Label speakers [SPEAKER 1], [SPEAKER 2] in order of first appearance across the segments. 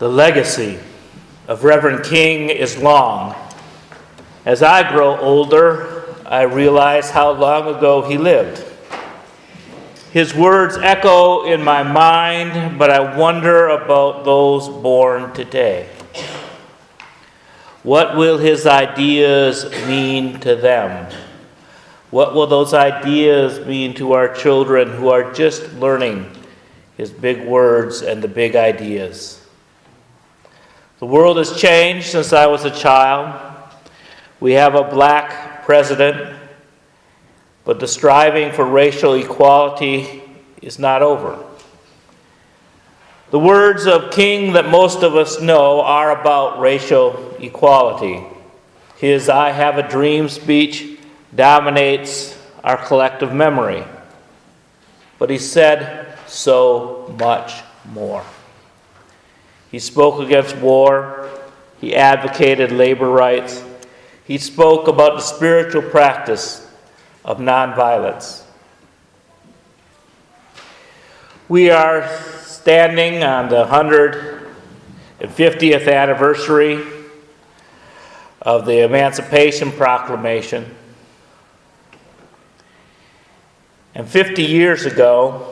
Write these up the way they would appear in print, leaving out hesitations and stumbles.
[SPEAKER 1] The legacy of Reverend King is long. As I grow older, I realize how long ago he lived. His words echo in my mind, but I wonder about those born today. What will his ideas mean to them? What will those ideas mean to our children who are just learning his big words and the big ideas? The world has changed since I was a child. We have a black president, but the striving for racial equality is not over. The words of King that most of us know are about racial equality. His "I Have a Dream" speech dominates our collective memory. But he said so much more. He spoke against war. He advocated labor rights. He spoke about the spiritual practice of nonviolence. We are standing on the 150th anniversary of the Emancipation Proclamation. And 50 years ago,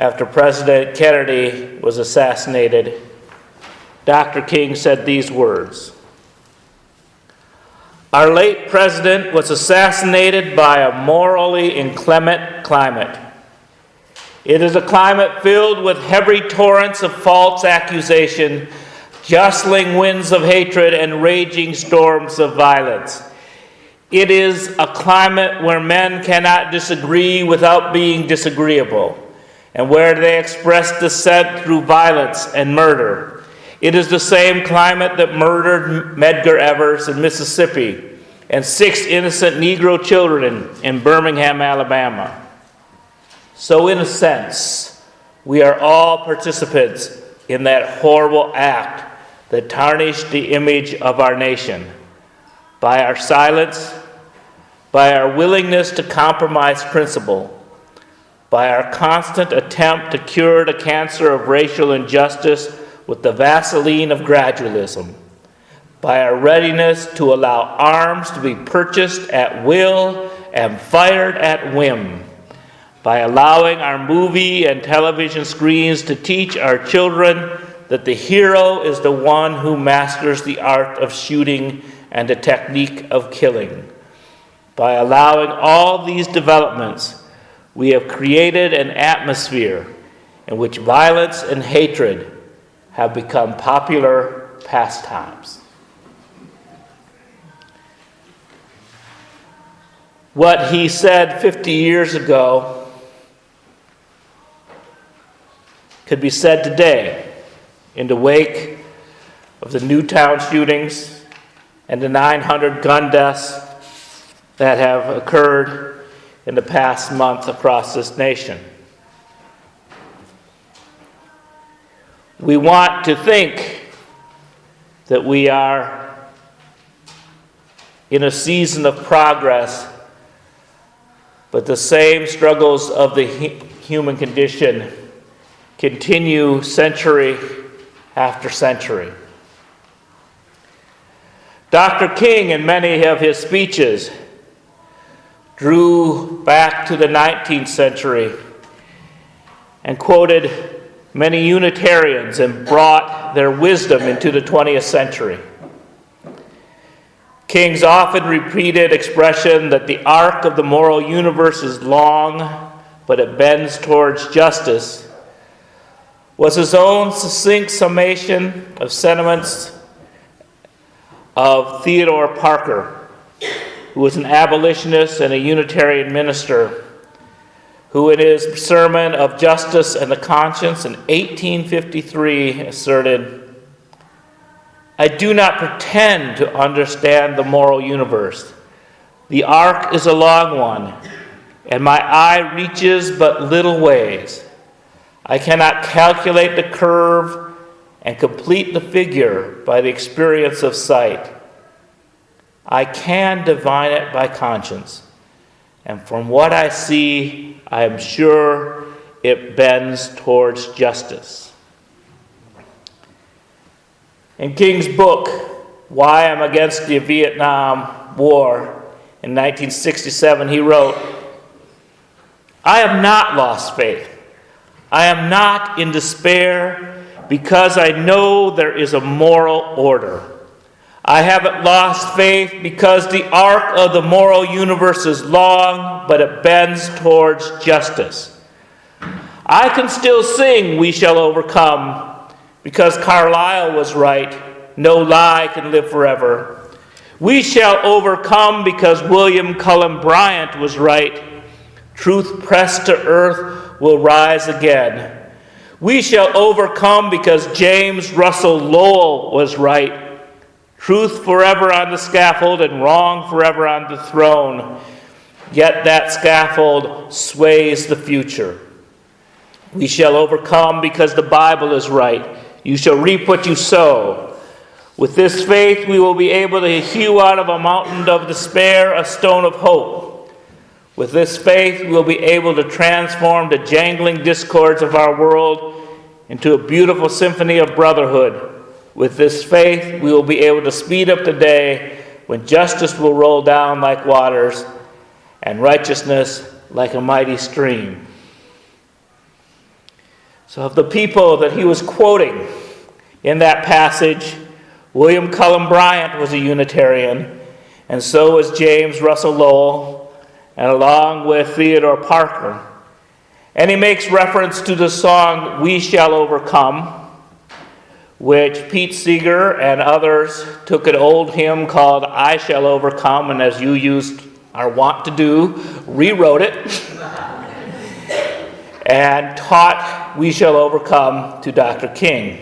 [SPEAKER 1] after President Kennedy was assassinated, Dr. King said these words: "Our late president was assassinated by a morally inclement climate. It is a climate filled with heavy torrents of false accusation, jostling winds of hatred, and raging storms of violence. It is a climate where men cannot disagree without being disagreeable, and where they express dissent through violence and murder. It is the same climate that murdered Medgar Evers in Mississippi and 6 innocent Negro children in Birmingham, Alabama. So in a sense, we are all participants in that horrible act that tarnished the image of our nation. By our silence, by our willingness to compromise principle, by our constant attempt to cure the cancer of racial injustice with the Vaseline of gradualism, by our readiness to allow arms to be purchased at will and fired at whim, by allowing our movie and television screens to teach our children that the hero is the one who masters the art of shooting and the technique of killing. By allowing all these developments, we have created an atmosphere in which violence and hatred have become popular pastimes." What he said 50 years ago could be said today in the wake of the Newtown shootings and the 900 gun deaths that have occurred in the past month across this nation. We want to think that we are in a season of progress, but the same struggles of the human condition continue century after century. Dr. King, in many of his speeches, drew back to the 19th century and quoted many Unitarians and brought their wisdom into the 20th century. King's often repeated expression that the arc of the moral universe is long, but it bends towards justice, was his own succinct summation of sentiments of Theodore Parker, who was an abolitionist and a Unitarian minister, who in his Sermon of Justice and the Conscience in 1853 asserted, "I do not pretend to understand the moral universe. The arc is a long one, and my eye reaches but little ways. I cannot calculate the curve and complete the figure by the experience of sight. I can divine it by conscience, and from what I see, I am sure it bends towards justice." In King's book, Why I'm Against the Vietnam War, in 1967, he wrote, "I have not lost faith. I am not in despair because I know there is a moral order. I haven't lost faith because the arc of the moral universe is long, but it bends towards justice. I can still sing 'We Shall Overcome' because Carlyle was right. No lie can live forever. We shall overcome because William Cullen Bryant was right. Truth pressed to earth will rise again. We shall overcome because James Russell Lowell was right. Truth forever on the scaffold and wrong forever on the throne. Yet that scaffold sways the future. We shall overcome because the Bible is right. You shall reap what you sow. With this faith, we will be able to hew out of a mountain of despair a stone of hope. With this faith, we will be able to transform the jangling discords of our world into a beautiful symphony of brotherhood. With this faith, we will be able to speed up the day when justice will roll down like waters and righteousness like a mighty stream." So of the people that he was quoting in that passage, William Cullen Bryant was a Unitarian, and so was James Russell Lowell, and along with Theodore Parker. And he makes reference to the song "We Shall Overcome," which Pete Seeger and others took an old hymn called "I Shall Overcome," and as you are wont to do, rewrote it and taught "We Shall Overcome" to Dr. King.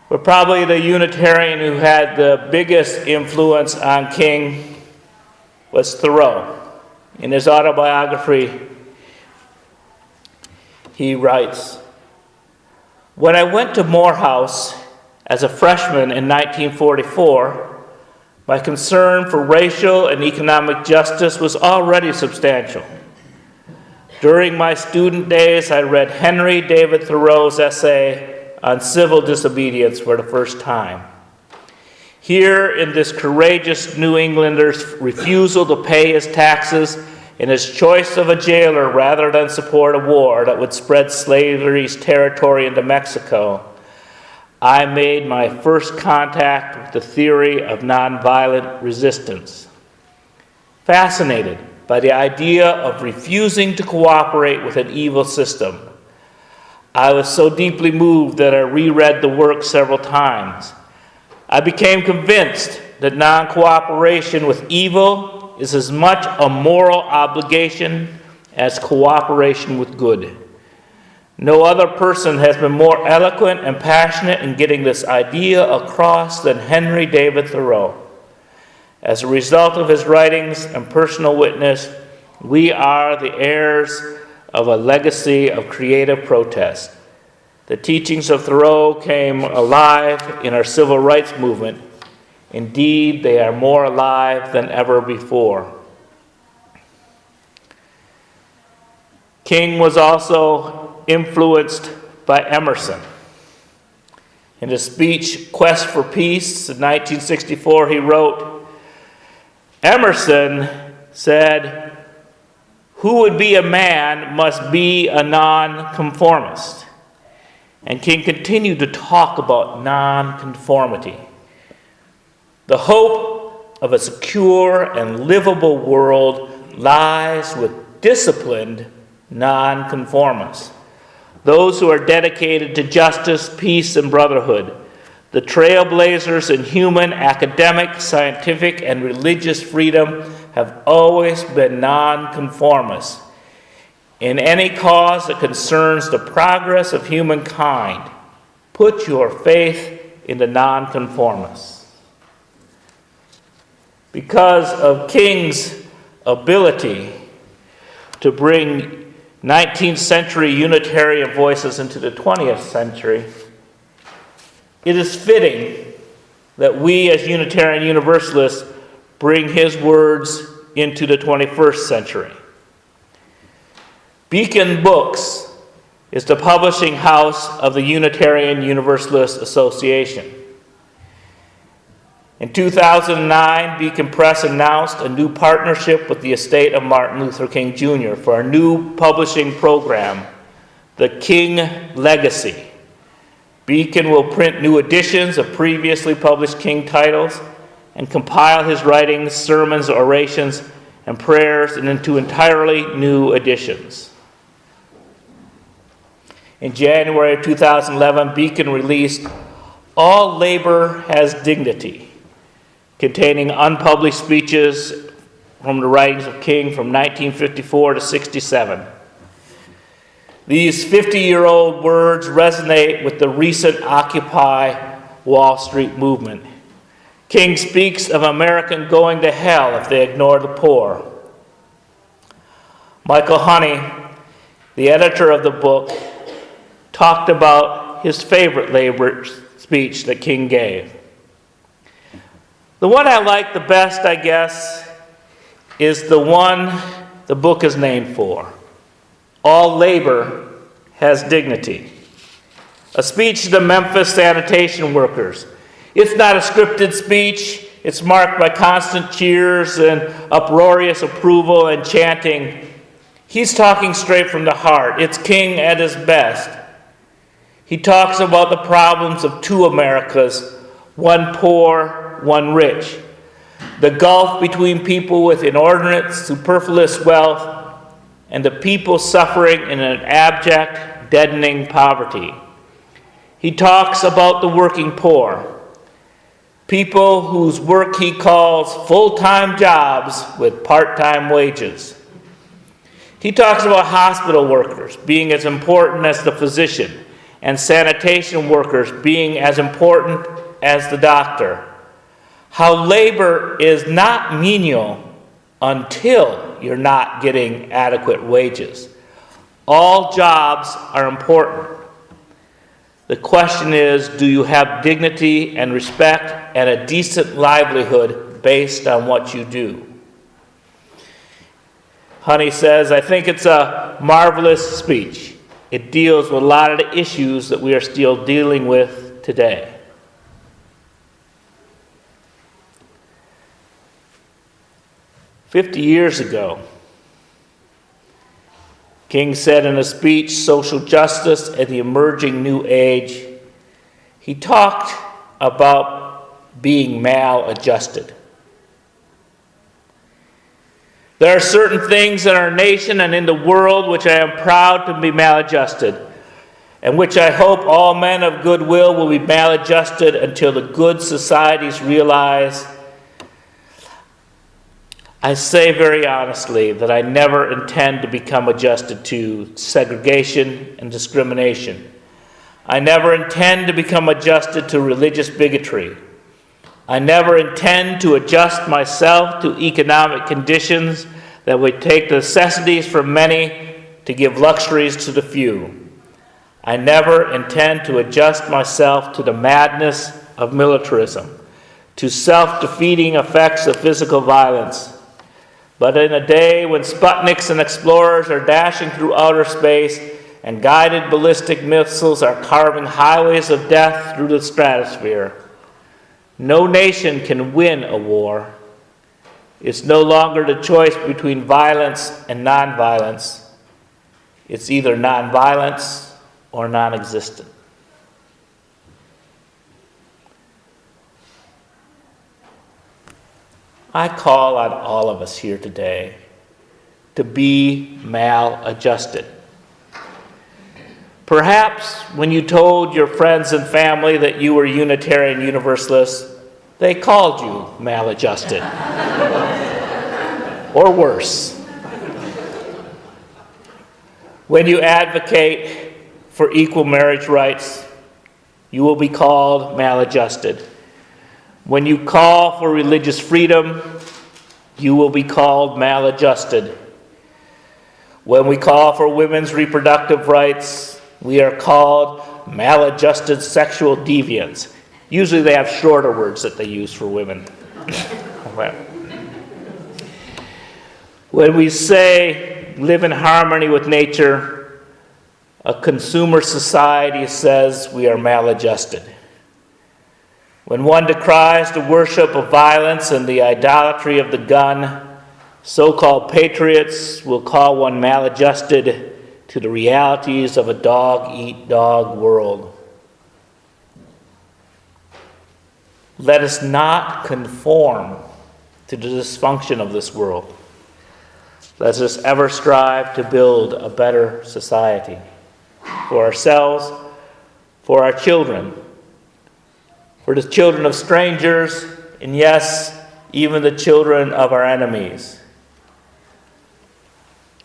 [SPEAKER 1] But probably the Unitarian who had the biggest influence on King was Thoreau. In his autobiography, he writes, "When I went to Morehouse as a freshman in 1944, my concern for racial and economic justice was already substantial. During my student days, I read Henry David Thoreau's essay on civil disobedience for the first time. Here, in this courageous New Englander's refusal to pay his taxes and his choice of a jailer rather than support a war that would spread slavery's territory into Mexico, I made my first contact with the theory of nonviolent resistance. Fascinated by the idea of refusing to cooperate with an evil system, I was so deeply moved that I reread the work several times. I became convinced that non-cooperation with evil is as much a moral obligation as cooperation with good. No other person has been more eloquent and passionate in getting this idea across than Henry David Thoreau. As a result of his writings and personal witness, we are the heirs of a legacy of creative protest. The teachings of Thoreau came alive in our civil rights movement. Indeed, they are more alive than ever before. King was also influenced by Emerson. In his speech, Quest for Peace, in 1964, he wrote, Emerson said, "Who would be a man must be a nonconformist." And King continued to talk about nonconformity. The hope of a secure and livable world lies with disciplined nonconformists, those who are dedicated to justice, peace, and brotherhood, the trailblazers in human, academic, scientific, and religious freedom have always been nonconformists. In any cause that concerns the progress of humankind, put your faith in the nonconformists. Because of King's ability to bring 19th century Unitarian voices into the 20th century, it is fitting that we as Unitarian Universalists bring his words into the 21st century. Beacon Books is the publishing house of the Unitarian Universalist Association. In 2009, Beacon Press announced a new partnership with the estate of Martin Luther King Jr. for a new publishing program, The King Legacy. Beacon will print new editions of previously published King titles and compile his writings, sermons, orations, and prayers into entirely new editions. In January of 2011, Beacon released All Labor Has Dignity, containing unpublished speeches from the writings of King from 1954 to 67. These 50-year-old words resonate with the recent Occupy Wall Street movement. King speaks of Americans going to hell if they ignore the poor. Michael Honey, the editor of the book, talked about his favorite labor speech that King gave. The one I like the best, I guess, is the one the book is named for. All labor has dignity. A speech to the Memphis sanitation workers. It's not a scripted speech. It's marked by constant cheers and uproarious approval and chanting. He's talking straight from the heart. It's King at his best. He talks about the problems of two Americas, one poor, one rich. The gulf between people with inordinate, superfluous wealth and the people suffering in an abject, deadening poverty. He talks about the working poor, people whose work he calls full-time jobs with part-time wages. He talks about hospital workers being as important as the physician and sanitation workers being as important as the doctor. How labor is not menial until you're not getting adequate wages. All jobs are important. The question is, do you have dignity and respect and a decent livelihood based on what you do? Honey says, I think it's a marvelous speech. It deals with a lot of the issues that we are still dealing with today. "50 years ago, King said in a speech, Social Justice and the Emerging New Age, he talked about being maladjusted. There are certain things in our nation and in the world which I am proud to be maladjusted, and which I hope all men of goodwill will be maladjusted until the good societies realize. I say very honestly that I never intend to become adjusted to segregation and discrimination. I never intend to become adjusted to religious bigotry. I never intend to adjust myself to economic conditions that would take the necessities from many to give luxuries to the few. I never intend to adjust myself to the madness of militarism, to self-defeating effects of physical violence. But in a day when Sputniks and explorers are dashing through outer space and guided ballistic missiles are carving highways of death through the stratosphere, no nation can win a war. It's no longer the choice between violence and nonviolence. It's either nonviolence or non-existent. I call on all of us here today to be maladjusted. Perhaps when you told your friends and family that you were Unitarian Universalist, they called you maladjusted. Or worse. When you advocate for equal marriage rights, you will be called maladjusted. When you call for religious freedom, you will be called maladjusted. When we call for women's reproductive rights, we are called maladjusted sexual deviants. Usually they have shorter words that they use for women. When we say live in harmony with nature, A consumer society says we are maladjusted. When one decries the worship of violence and the idolatry of the gun, so-called patriots will call one maladjusted to the realities of a dog-eat-dog world. Let us not conform to the dysfunction of this world. Let us ever strive to build a better society for ourselves, for our children, for the children of strangers, and yes, even the children of our enemies.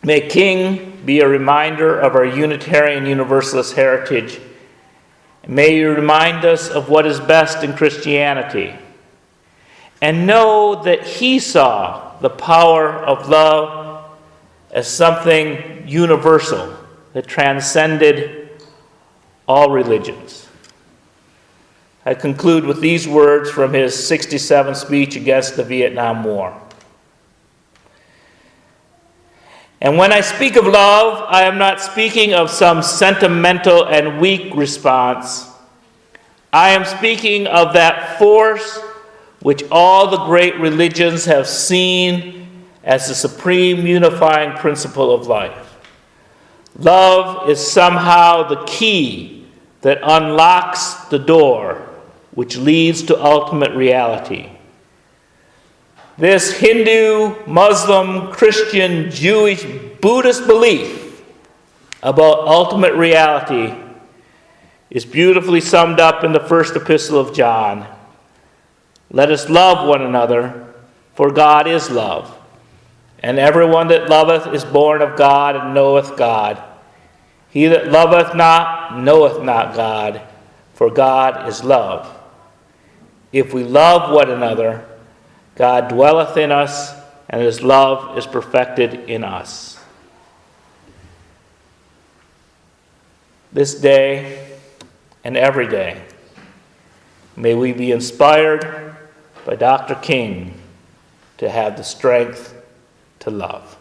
[SPEAKER 1] May King be a reminder of our Unitarian Universalist heritage. May you remind us of what is best in Christianity. And know that he saw the power of love as something universal that transcended all religions. I conclude with these words from his 1967 speech against the Vietnam War. And when I speak of love, I am not speaking of some sentimental and weak response. I am speaking of that force which all the great religions have seen as the supreme unifying principle of life. Love is somehow the key that unlocks the door which leads to ultimate reality. This Hindu, Muslim, Christian, Jewish, Buddhist belief about ultimate reality is beautifully summed up in the first epistle of John. Let us love one another, for God is love. And everyone that loveth is born of God and knoweth God. He that loveth not knoweth not God, for God is love. If we love one another, God dwelleth in us, and his love is perfected in us. This day and every day, may we be inspired by Dr. King to have the strength to love.